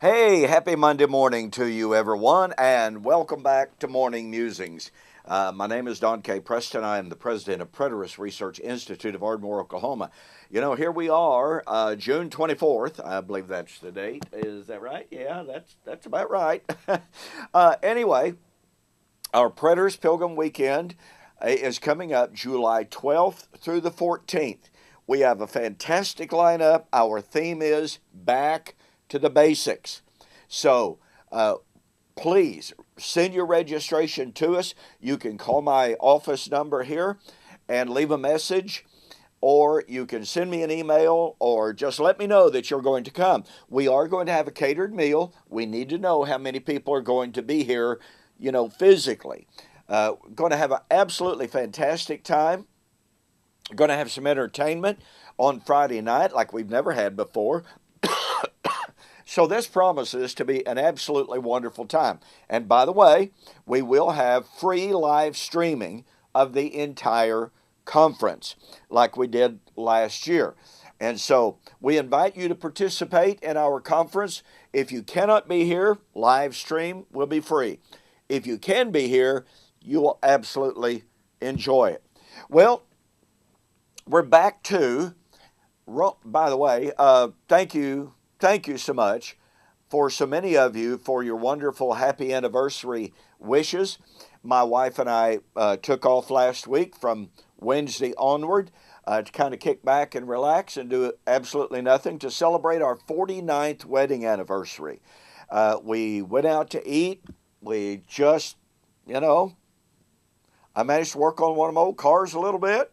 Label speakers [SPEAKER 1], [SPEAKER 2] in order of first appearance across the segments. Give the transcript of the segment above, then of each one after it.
[SPEAKER 1] Hey, happy Monday morning to you, everyone, and welcome back to Morning Musings. My name is Don K. Preston. I am the president of Preterist Research Institute of Ardmore, Oklahoma. You know, here we are, June 24th. I believe that's the date. Is that right? Yeah, that's about right. Anyway, our Preterist Pilgrim Weekend is coming up July 12th through the 14th. We have a fantastic lineup. Our theme is Back to the Basics. So please send your registration to us. You can call my office number here and leave a message, or you can send me an email, or just let me know that you're going to come. We are going to have a catered meal. We need to know how many people are going to be here, physically. Going to have an absolutely fantastic time. Going to have some entertainment on Friday night like we've never had before. So this promises to be an absolutely wonderful time. And by the way, we will have free live streaming of the entire conference like we did last year. And so we invite you to participate in our conference. If you cannot be here, live stream will be free. If you can be here, you will absolutely enjoy it. Well, we're back to, by the way, thank you so much for so many of you for your wonderful happy anniversary wishes. My wife and I took off last week from Wednesday onward to kind of kick back and relax and do absolutely nothing to celebrate our 49th wedding anniversary. We went out to eat. We just, I managed to work on one of my old cars a little bit,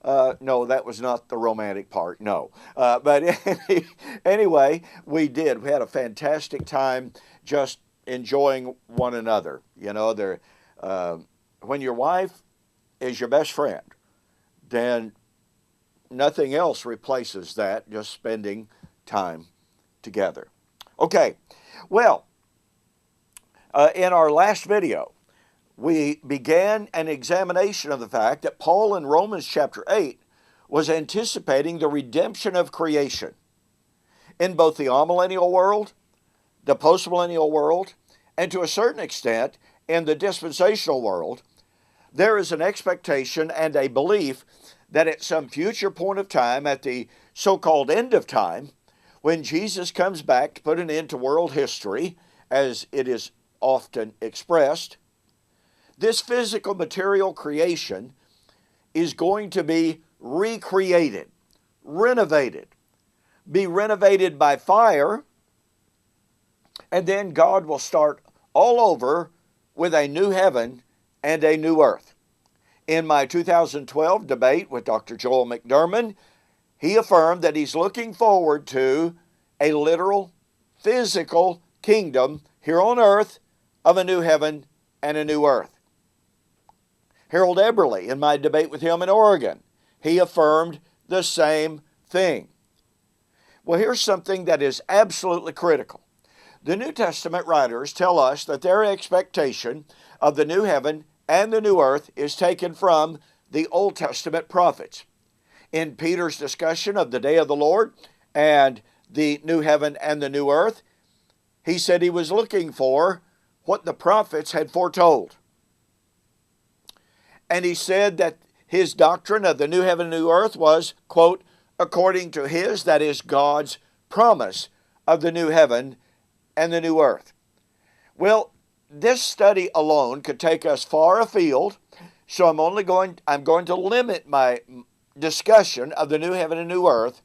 [SPEAKER 1] no, that was not the romantic part, no. But anyway, we did. We had a fantastic time just enjoying one another. When your wife is your best friend, then nothing else replaces that, just spending time together. Okay, well, in our last video, we began an examination of the fact that Paul in Romans chapter 8 was anticipating the redemption of creation in both the amillennial world, the postmillennial world, and to a certain extent in the dispensational world. There is an expectation and a belief that at some future point of time, at the so-called end of time, when Jesus comes back to put an end to world history, as it is often expressed, this physical material creation is going to be recreated, renovated, be renovated by fire, and then God will start all over with a new heaven and a new earth. In my 2012 debate with Dr. Joel McDermott, he affirmed that he's looking forward to a literal, physical kingdom here on earth of a new heaven and a new earth. Harold Eberly, in my debate with him in Oregon, he affirmed the same thing. Well, here's something that is absolutely critical. The New Testament writers tell us that their expectation of the new heaven and the new earth is taken from the Old Testament prophets. In Peter's discussion of the day of the Lord and the new heaven and the new earth, he said he was looking for what the prophets had foretold. And he said that his doctrine of the new heaven and new earth was, quote, according to his, that is God's promise of the new heaven and the new earth. Well, this study alone could take us far afield, so I'm going to limit my discussion of the new heaven and new earth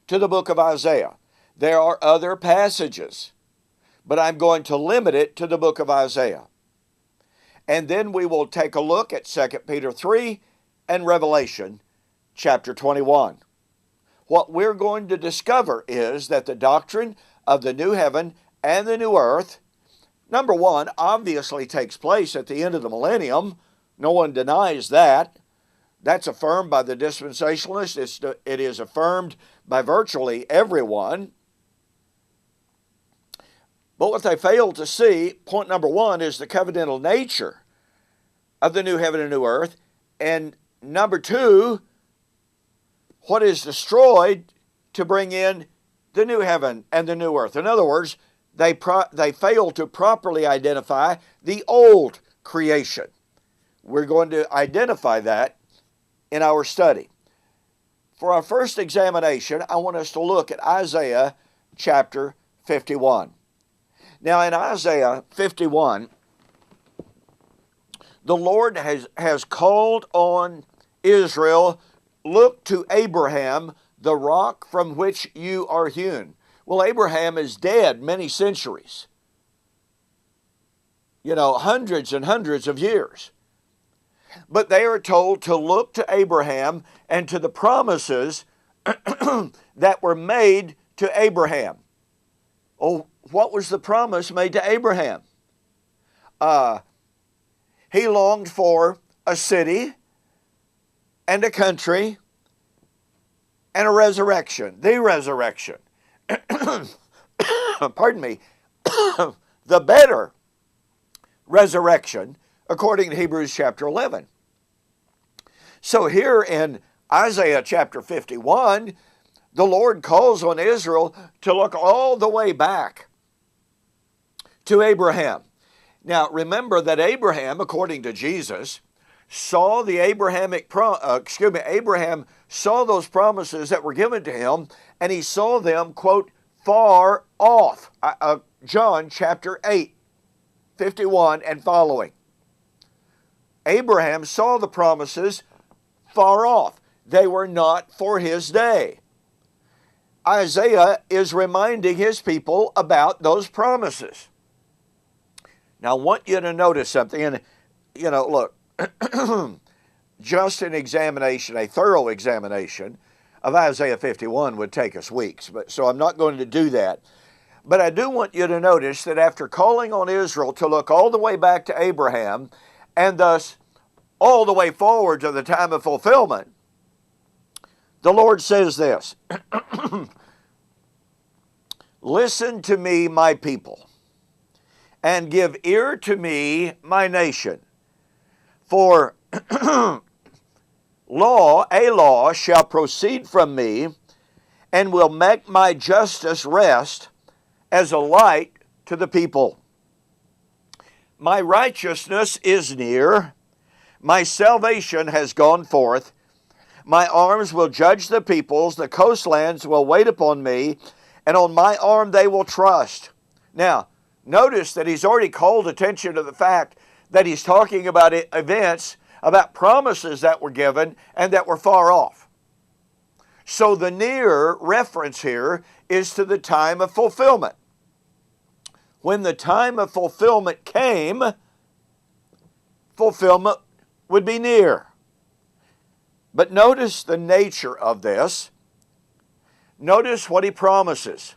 [SPEAKER 1] to the book of Isaiah. There are other passages, but I'm going to limit it to the book of Isaiah. And then we will take a look at 2 Peter 3 and Revelation chapter 21. What we're going to discover is that the doctrine of the new heaven and the new earth, number one, obviously takes place at the end of the millennium. No one denies that. That's affirmed by the dispensationalists. It is affirmed by virtually everyone. But what they fail to see, point number one, is the covenantal nature of the new heaven and new earth. And number two, what is destroyed to bring in the new heaven and the new earth. In other words, they fail to properly identify the old creation. We're going to identify that in our study. For our first examination, I want us to look at Isaiah chapter 51. Now, in Isaiah 51, the Lord has called on Israel, look to Abraham, the rock from which you are hewn. Well, Abraham is dead many centuries. Hundreds and hundreds of years. But they are told to look to Abraham and to the promises that were made to Abraham. Oh, what was the promise made to Abraham? He longed for a city and a country and a resurrection, the resurrection. Pardon me, the better resurrection, according to Hebrews chapter 11. So here in Isaiah chapter 51, the Lord calls on Israel to look all the way back to Abraham. Now, remember that Abraham, according to Jesus, saw the Abraham saw those promises that were given to him, and he saw them, quote, far off. John chapter 8, 51 and following. Abraham saw the promises far off. They were not for his day. Isaiah is reminding his people about those promises. Now, I want you to notice something, and, look, just an examination, a thorough examination of Isaiah 51 would take us weeks, so I'm not going to do that. But I do want you to notice that after calling on Israel to look all the way back to Abraham, and thus all the way forward to the time of fulfillment, the Lord says this, listen to me, my people, and give ear to me, my nation. For a law shall proceed from me, and will make my justice rest as a light to the people. My righteousness is near, my salvation has gone forth. My arms will judge the peoples, the coastlands will wait upon me, and on my arm they will trust. Now, notice that he's already called attention to the fact that he's talking about events, about promises that were given and that were far off. So the near reference here is to the time of fulfillment. When the time of fulfillment came, fulfillment would be near. But notice the nature of this. Notice what he promises.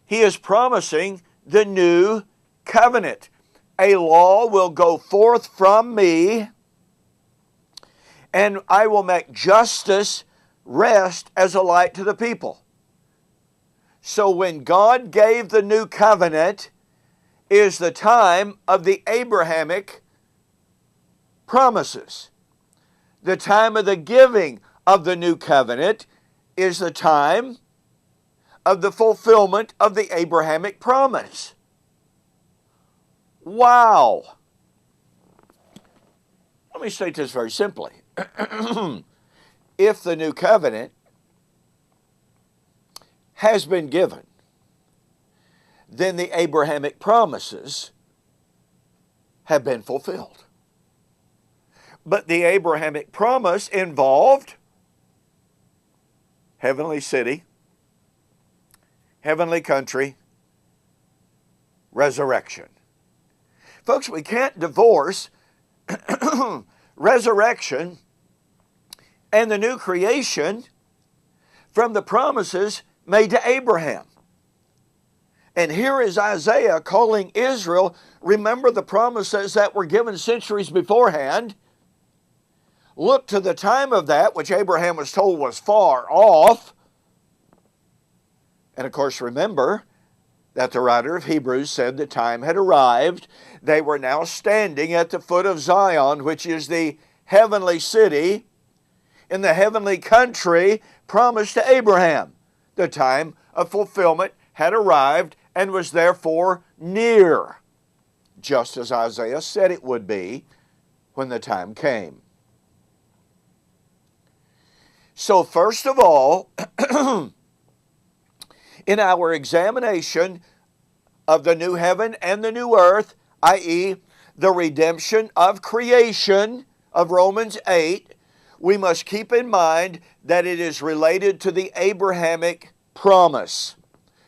[SPEAKER 1] He is promising the new covenant. A law will go forth from me, and I will make justice rest as a light to the people. So when God gave the new covenant is the time of the Abrahamic promises. The time of the giving of the new covenant is the time of the fulfillment of the Abrahamic promise. Wow! Let me state this very simply. If the new covenant has been given, then the Abrahamic promises have been fulfilled. But the Abrahamic promise involved heavenly city, heavenly country, resurrection. Folks, we can't divorce resurrection and the new creation from the promises made to Abraham. And here is Isaiah calling Israel, remember the promises that were given centuries beforehand. Look to the time of that, which Abraham was told was far off. And of course, remember that the writer of Hebrews said the time had arrived. They were now standing at the foot of Zion, which is the heavenly city in the heavenly country promised to Abraham. The time of fulfillment had arrived and was therefore near, just as Isaiah said it would be when the time came. So first of all, in our examination of the new heaven and the new earth, i.e., the redemption of creation of Romans 8, we must keep in mind that it is related to the Abrahamic promise.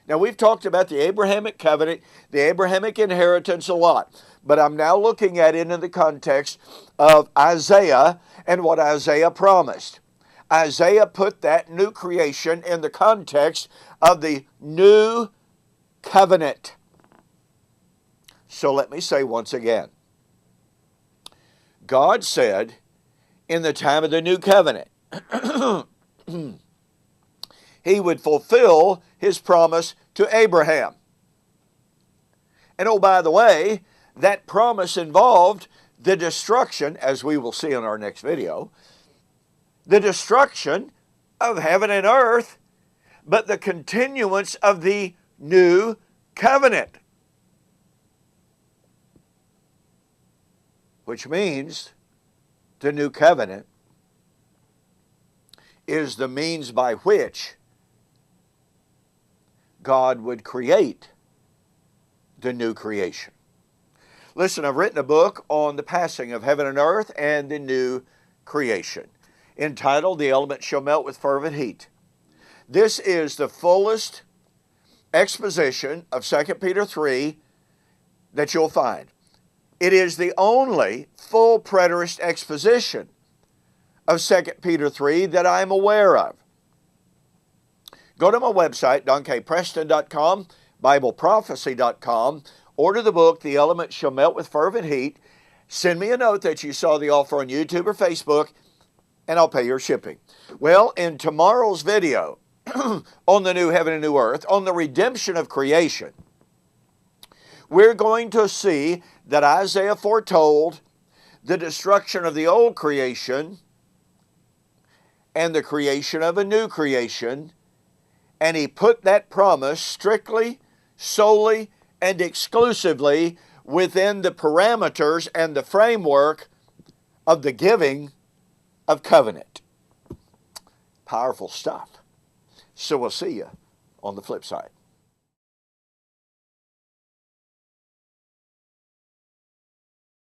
[SPEAKER 1] Now, we've talked about the Abrahamic covenant, the Abrahamic inheritance a lot, but I'm now looking at it in the context of Isaiah and what Isaiah promised. Isaiah put that new creation in the context of the new covenant. So let me say once again, God said in the time of the new covenant, He would fulfill His promise to Abraham. And oh, by the way, that promise involved the destruction, as we will see in our next video, the destruction of heaven and earth, but the continuance of the new covenant. Which means the new covenant is the means by which God would create the new creation. Listen, I've written a book on the passing of heaven and earth and the new creation, entitled The Elements Shall Melt with Fervent Heat. This is the fullest exposition of 2 Peter 3 that you'll find. It is the only full preterist exposition of 2 Peter 3 that I'm aware of. Go to my website, donkpreston.com, bibleprophecy.com, order the book, The Elements Shall Melt with Fervent Heat, send me a note that you saw the offer on YouTube or Facebook, and I'll pay your shipping. Well, in tomorrow's video on the new heaven and new earth, on the redemption of creation, we're going to see that Isaiah foretold the destruction of the old creation and the creation of a new creation, and he put that promise strictly, solely, and exclusively within the parameters and the framework of the giving of covenant. Powerful stuff. So we'll see you on the flip side.